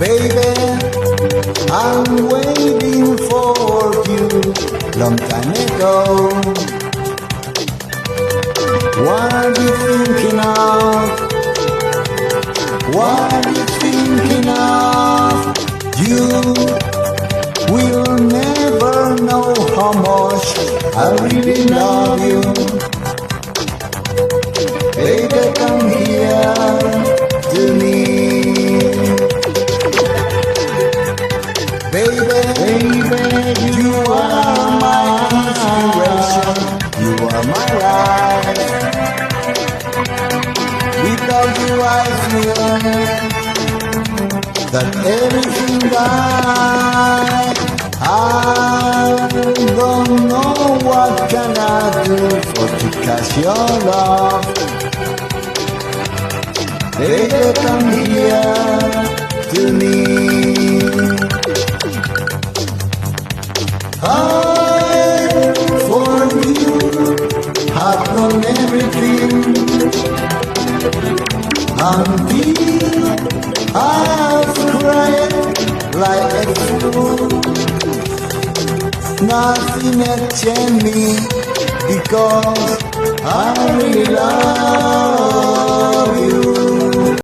Baby, I'm waiting for you long time ago. What are you thinking of? What are you thinking of? You will never know how much I really love you. Baby, come here to me. Baby, you are my inspiration. You are my life. Without you, I feel that everything died. I don't know what can I do for to catch your love. Baby, come here to me. I, for you, have done everything until I've cried like a fool. Nothing had changed me because I really love you.